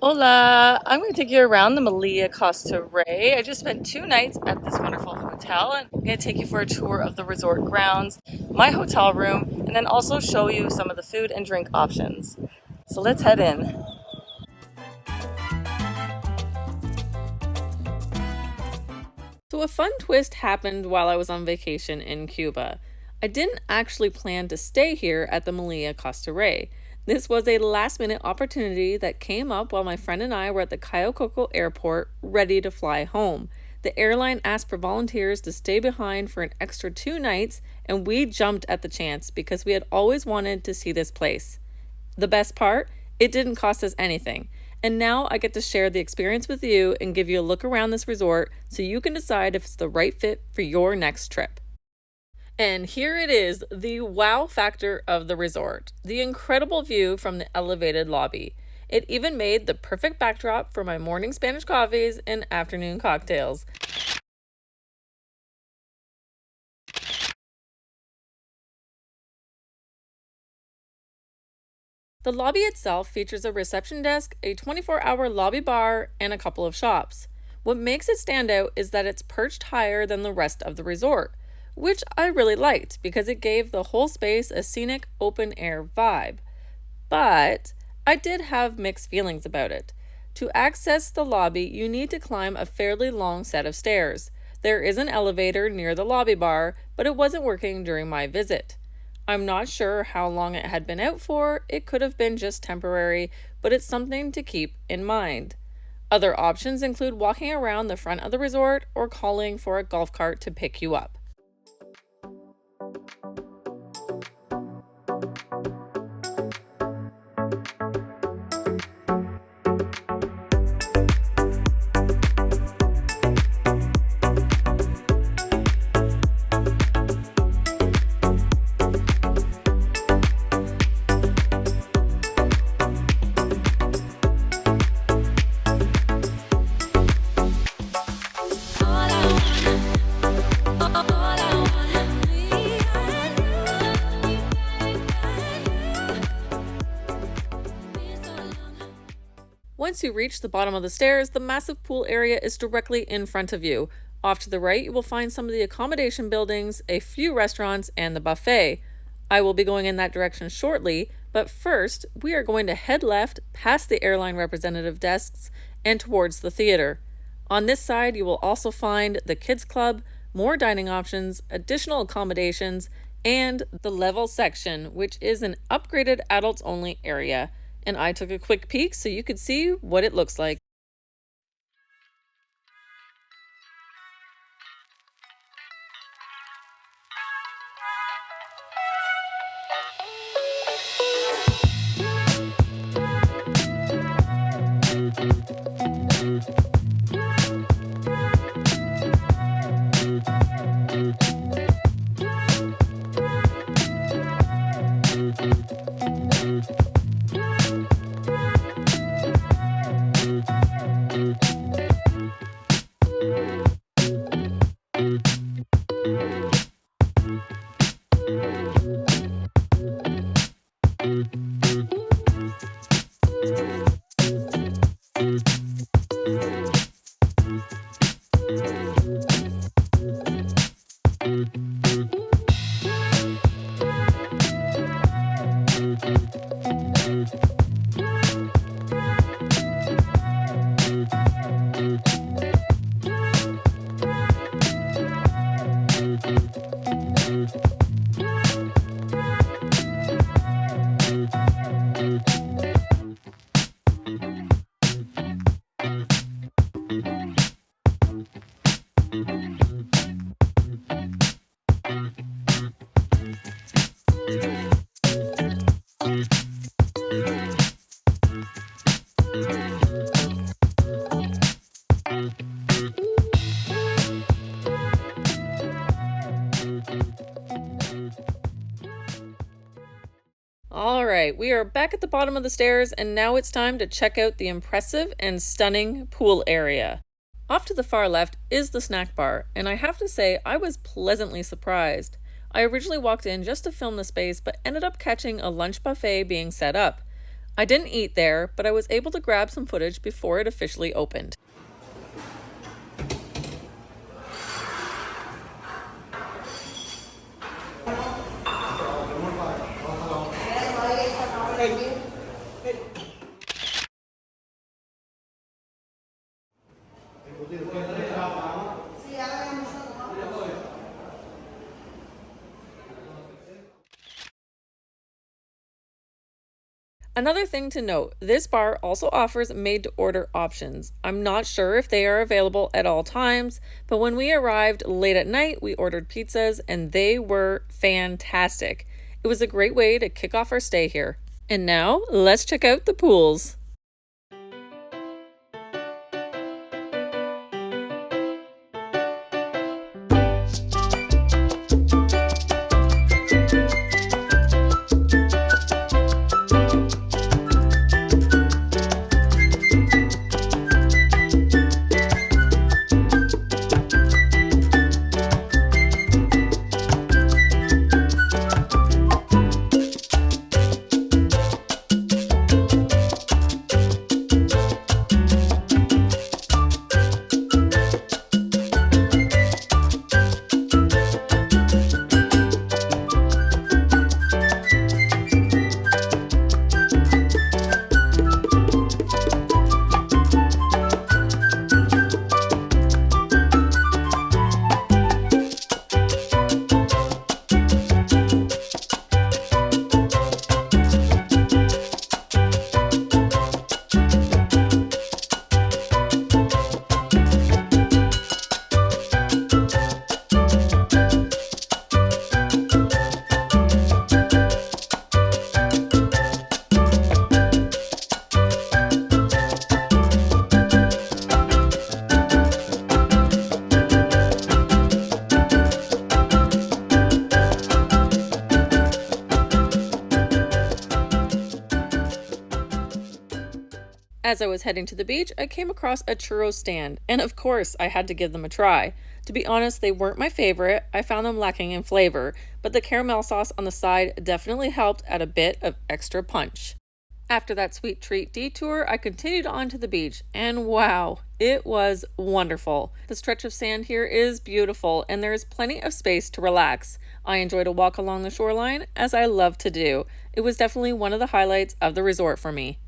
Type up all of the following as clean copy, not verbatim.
Hola, I'm going to take you around the Melia Costa Rey. I just spent 2 nights at this wonderful hotel, and I'm going to take you for a tour of the resort grounds, my hotel room, and then also show you some of the food and drink options. So let's head in. So, a fun twist happened while I was on vacation in Cuba. I didn't actually plan to stay here at the Melia Costa Rey. This was a last minute opportunity that came up while my friend and I were at the Cayo Coco airport ready to fly home. The airline asked for volunteers to stay behind for an extra 2 nights, and we jumped at the chance because we had always wanted to see this place. The best part? It didn't cost us anything. And now I get to share the experience with you and give you a look around this resort so you can decide if it's the right fit for your next trip. And here it is, the wow factor of the resort, the incredible view from the elevated lobby. It even made the perfect backdrop for my morning Spanish coffees and afternoon cocktails. The lobby itself features a reception desk, a 24-hour lobby bar, and a couple of shops. What makes it stand out is that it's perched higher than the rest of the resort, which I really liked because it gave the whole space a scenic open air vibe. But I did have mixed feelings about it. To access the lobby, you need to climb a fairly long set of stairs. There is an elevator near the lobby bar, but it wasn't working during my visit. I'm not sure how long it had been out for, it could have been just temporary, but it's something to keep in mind. Other options include walking around the front of the resort or calling for a golf cart to pick you up. Once you reach the bottom of the stairs, the massive pool area is directly in front of you. Off to the right, you will find some of the accommodation buildings, a few restaurants, and the buffet. I will be going in that direction shortly, but first, we are going to head left past the airline representative desks and towards the theater. On this side, you will also find the kids club, more dining options, additional accommodations, and the level section, which is an upgraded adults only area. And I took a quick peek so you could see what it looks like. All right, we are back at the bottom of the stairs, and now it's time to check out the impressive and stunning pool area. Off to the far left is the snack bar, and I have to say I was pleasantly surprised. I originally walked in just to film the space, but ended up catching a lunch buffet being set up. I didn't eat there, but I was able to grab some footage before it officially opened. Another thing to note, this bar also offers made-to-order options. I'm not sure if they are available at all times, but when we arrived late at night, we ordered pizzas and they were fantastic. It was a great way to kick off our stay here. And now, let's check out the pools. As I was heading to the beach, I came across a churro stand, and of course, I had to give them a try. To be honest, they weren't my favorite. I found them lacking in flavor, but the caramel sauce on the side definitely helped add a bit of extra punch. After that sweet treat detour, I continued on to the beach, and wow, it was wonderful. The stretch of sand here is beautiful, and there is plenty of space to relax. I enjoyed a walk along the shoreline, as I love to do. It was definitely one of the highlights of the resort for me.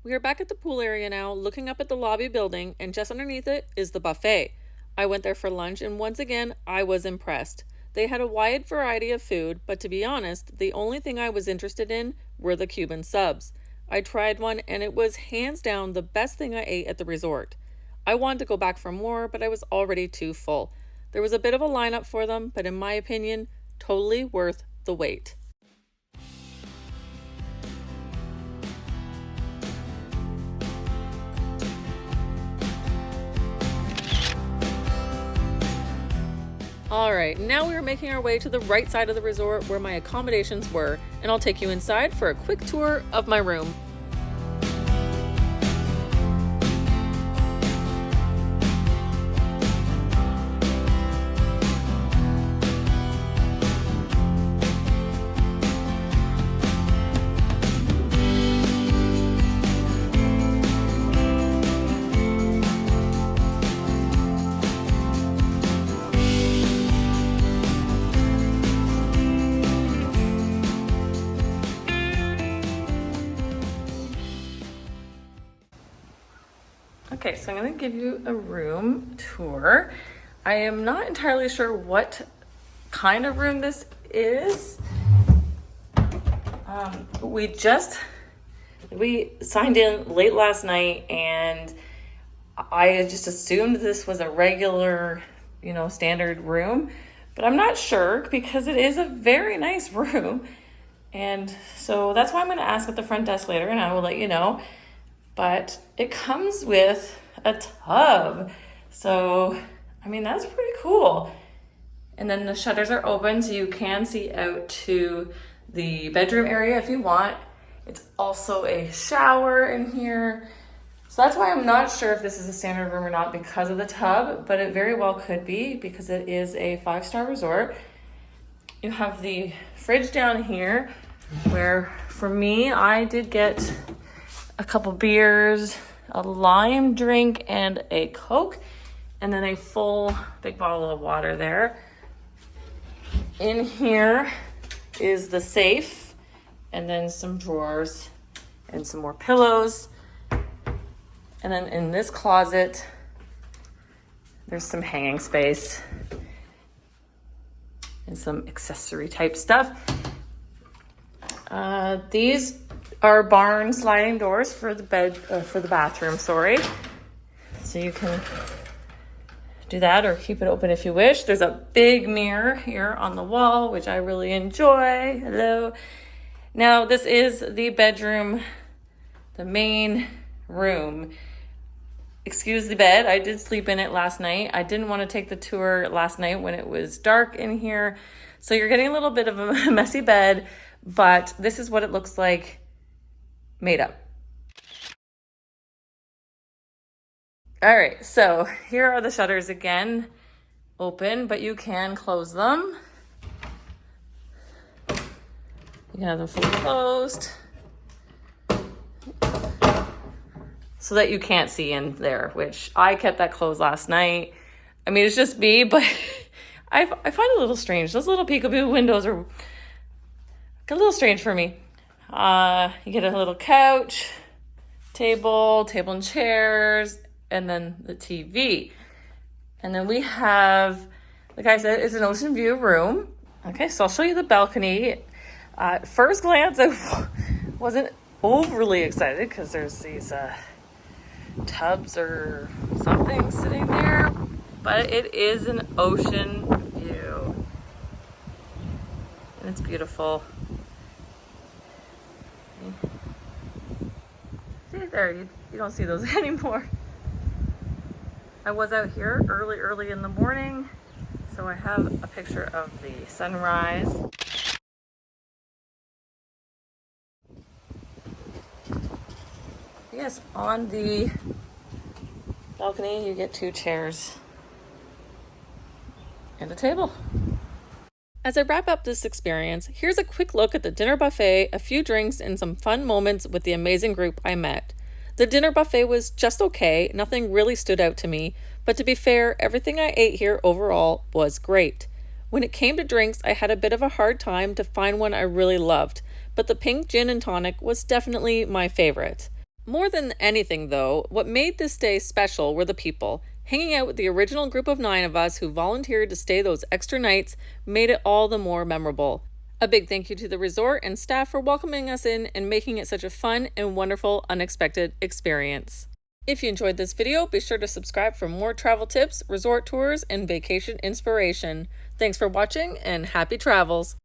We are back at the pool area now, looking up at the lobby building, and just underneath it is the buffet. I went there for lunch, and once again, I was impressed. They had a wide variety of food, but to be honest, the only thing I was interested in were the Cuban subs. I tried one, and it was hands down the best thing I ate at the resort. I wanted to go back for more, but I was already too full. There was a bit of a lineup for them, but in my opinion, totally worth the wait. Alright, now we are making our way to the right side of the resort where my accommodations were, and I'll take you inside for a quick tour of my room. Okay, so I'm going to give you a room tour. I am not entirely sure what kind of room this is. We signed in late last night, and I just assumed this was a regular, standard room, but I'm not sure because it is a very nice room. And so that's why I'm going to ask at the front desk later, and I will let you know. But it comes with a tub. So, that's pretty cool. And then the shutters are open so you can see out to the bedroom area if you want. It's also a shower in here. So that's why I'm not sure if this is a standard room or not because of the tub, but it very well could be because it is a 5-star resort. You have the fridge down here where for me, I did get a couple beers, a lime drink, and a Coke, and then a full big bottle of water there. In here is the safe, and then some drawers and some more pillows. And then in this closet, there's some hanging space and some accessory type stuff. These are barn sliding doors for the bathroom, sorry. So you can do that or keep it open if you wish. There's a big mirror here on the wall, which I really enjoy. Hello. Now, this is the bedroom, the main room. Excuse the bed. I did sleep in it last night. I didn't want to take the tour last night when it was dark in here. So you're getting a little bit of a messy bed, but this is what it looks like made up. All right, so here are the shutters again, open, but you can close them. You can have them fully closed so that you can't see in there, which I kept that closed last night. It's just me, but I find it a little strange. Those little peekaboo windows are a little strange for me. You get a little couch, table and chairs, and then the TV. And then we have, like I said, it's an ocean view room. Okay, so I'll show you the balcony. At first glance, I wasn't overly excited because there's these tubs or something sitting there, but it is an ocean view. And it's beautiful. See there, you don't see those anymore. I was out here early in the morning, so I have a picture of the sunrise. Yes, on the balcony you get 2 chairs and a table. As I wrap up this experience, here's a quick look at the dinner buffet, a few drinks, and some fun moments with the amazing group I met. The dinner buffet was just okay, nothing really stood out to me, but to be fair, everything I ate here overall was great. When it came to drinks, I had a bit of a hard time to find one I really loved, but the pink gin and tonic was definitely my favorite. More than anything though, what made this day special were the people. Hanging out with the original group of 9 of us who volunteered to stay those extra nights made it all the more memorable. A big thank you to the resort and staff for welcoming us in and making it such a fun and wonderful unexpected experience. If you enjoyed this video, be sure to subscribe for more travel tips, resort tours, and vacation inspiration. Thanks for watching and happy travels!